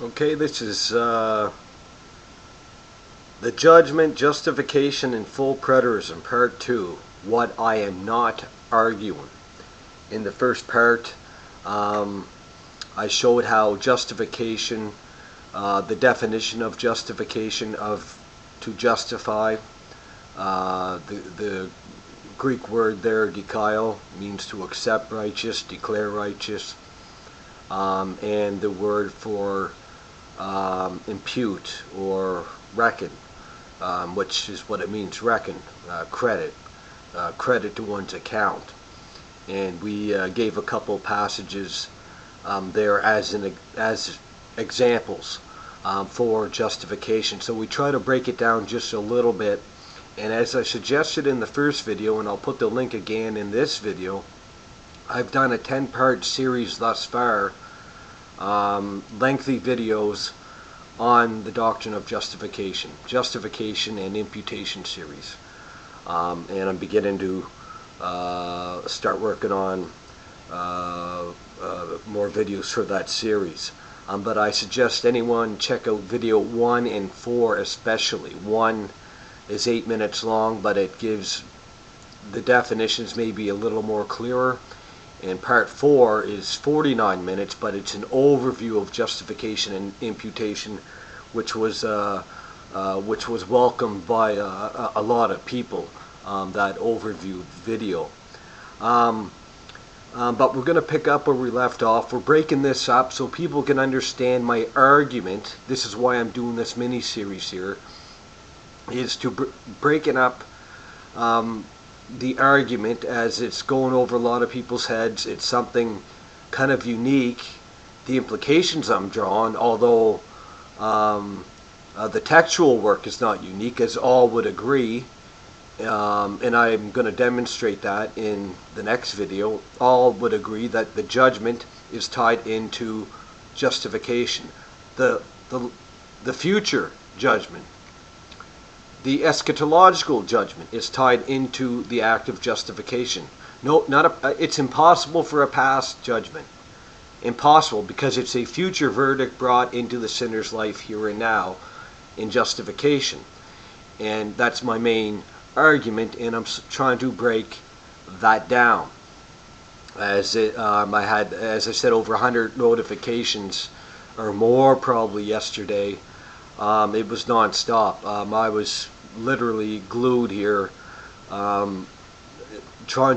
Okay, this is the Judgment, Justification, and Full Preterism, Part 2, What I Am Not Arguing. In the first part, I showed how justification, the definition of justification, to justify, the Greek word there, dikaio, means to accept righteous, declare righteous, and the word for impute or reckon, which is what it means, reckon, credit to one's account. And we gave a couple passages there as examples for justification. So we try to break it down just a little bit. And as I suggested in the first video, and I'll put the link again in this video, I've done a 10-part series thus far, lengthy videos on the doctrine of Justification and Imputation Series. And I'm beginning to start working on more videos for that series. But I suggest anyone check out video 1 and 4 especially. 1 is 8 minutes long, but it gives the definitions maybe a little more clearer. And part 4 is 49 minutes, but it's an overview of justification and imputation, which was welcomed by a lot of people, that overview video. But we're going to pick up where we left off. We're breaking this up so people can understand my argument. This is why I'm doing this mini-series here, is to breaking up the argument as it's going over a lot of people's heads. It's something kind of unique. The implications I'm drawing, although the textual work is not unique, as all would agree, and I'm going to demonstrate that in the next video. All would agree that the judgment is tied into justification. The future judgment, the eschatological judgment, is tied into the act of justification. No, it's impossible for a past judgment. Impossible, because it's a future verdict brought into the sinner's life here and now in justification. And that's my main argument, and I'm trying to break that down. I had, as I said, over 100 notifications or more probably yesterday. It was non-stop. I was literally glued here, trying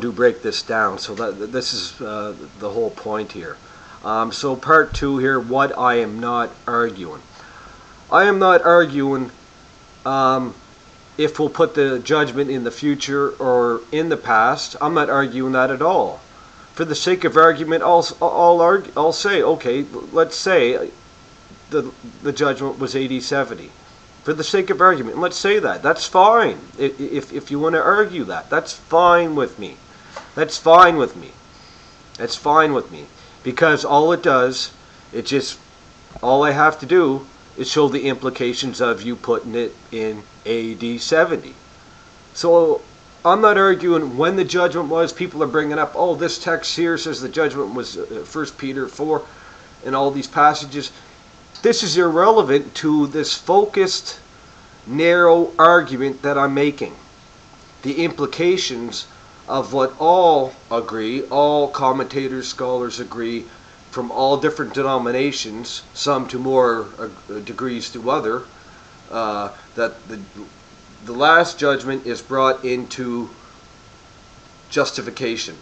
to break this down. So this is the whole point here. So part 2 here, what I am not arguing. I am not arguing if we'll put the judgment in the future or in the past. I'm not arguing that at all. For the sake of argument, I'll say, okay, let's say the judgment was 80-70. For the sake of argument, let's say that. That's fine. If you want to argue that, that's fine with me. That's fine with me. That's fine with me. Because all it does, all I have to do is show the implications of you putting it in AD 70. So I'm not arguing when the judgment was. People are bringing up, oh, this text here says the judgment was 1 Peter 4 and all these passages. This is irrelevant to this focused, narrow argument that I'm making. The implications of what all agree, all commentators, scholars agree, from all different denominations, some to more degrees to other, that the last judgment is brought into justification,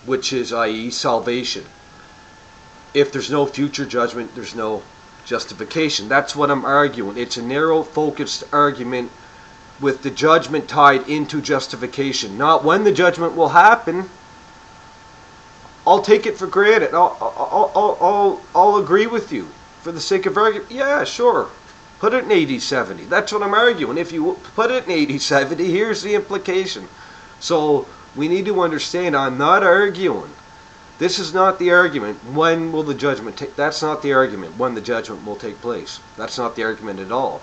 which is, i.e., salvation. If there's no future judgment, there's no justification. That's what I'm arguing. It's a narrow, focused argument with the judgment tied into justification. Not when the judgment will happen. I'll take it for granted. I'll agree with you for the sake of argument. Yeah, sure. Put it in 80-70. That's what I'm arguing. If you put it in 80-70, here's the implication. So we need to understand, I'm not arguing. This is not the argument. When will the judgment take? That's not the argument. When the judgment will take place. That's not the argument at all.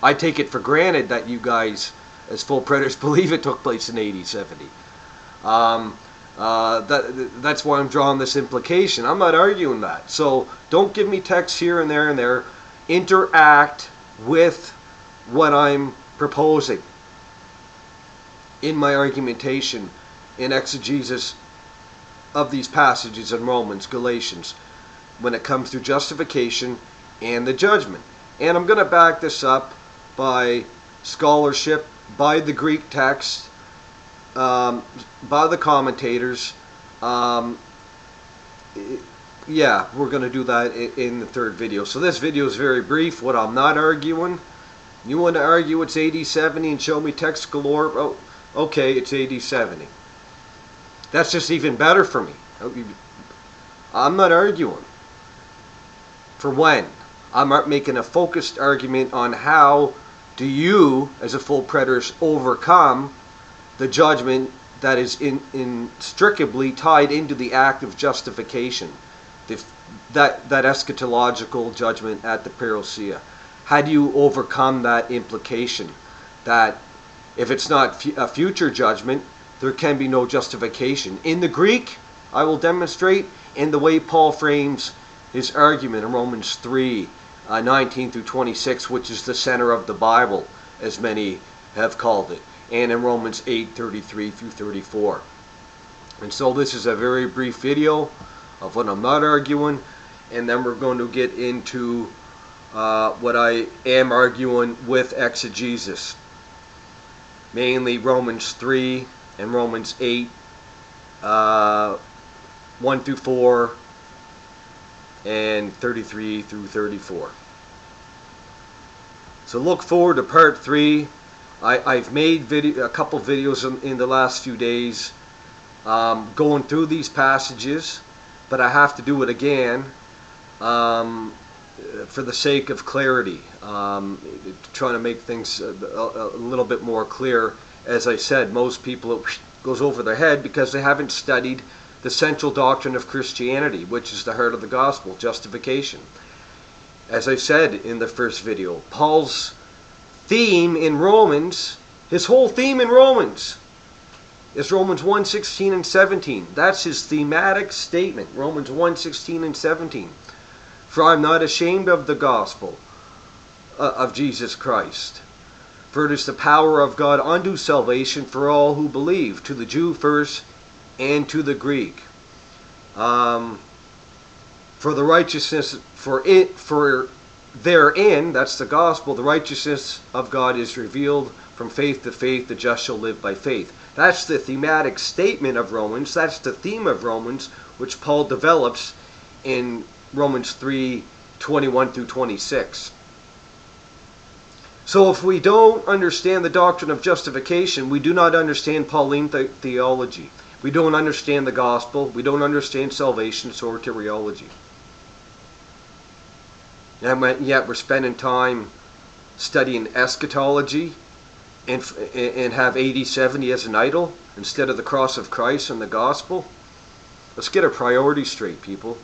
I take it for granted that you guys, as full preterists, believe it took place in 80-70. That's why I'm drawing this implication. I'm not arguing that. So don't give me texts here and there and there. Interact with what I'm proposing in my argumentation, in exegesis of these passages in Romans, Galatians, when it comes to justification and the judgment. And I'm going to back this up by scholarship, by the Greek text, by the commentators. Yeah, we're going to do that in the third video. So this video is very brief. What I'm not arguing, you want to argue it's AD 70 and show me text galore? Oh, okay, it's AD 70. That's just even better for me. I'm not arguing for when. I'm making a focused argument on how do you, as a full preterist, overcome the judgment that is inextricably tied into the act of justification, that eschatological judgment at the parousia. How do you overcome that implication that if it's not a future judgment, there can be no justification? In the Greek, I will demonstrate in the way Paul frames his argument in Romans 3, 19 through 26, which is the center of the Bible, as many have called it, and in Romans 8, 33 through 34. And so this is a very brief video of what I'm not arguing, and then we're going to get into what I am arguing with exegesis, mainly Romans 3 and Romans 8, 1 through 4, and 33 through 34. So look forward to part 3. I've made a couple videos in the last few days going through these passages, but I have to do it again for the sake of clarity, trying to make things a little bit more clear. As I said, most people, it goes over their head because they haven't studied the central doctrine of Christianity, which is the heart of the gospel, justification. As I said in the first video, Paul's theme in Romans, his whole theme in Romans, is Romans 1, 16 and 17. That's his thematic statement, Romans 1, 16 and 17. For I'm not ashamed of the gospel of Jesus Christ, for it is the power of God unto salvation for all who believe, to the Jew first and to the Greek. For the righteousness, for therein, that's the gospel, the righteousness of God is revealed from faith to faith, the just shall live by faith. That's the thematic statement of Romans. That's the theme of Romans, which Paul develops in Romans 3, 21 through 26. So if we don't understand the doctrine of justification, we do not understand Pauline theology. We don't understand the gospel. We don't understand salvation, soteriology. And yet we're spending time studying eschatology and have AD 70 as an idol instead of the cross of Christ and the gospel. Let's get our priorities straight, people.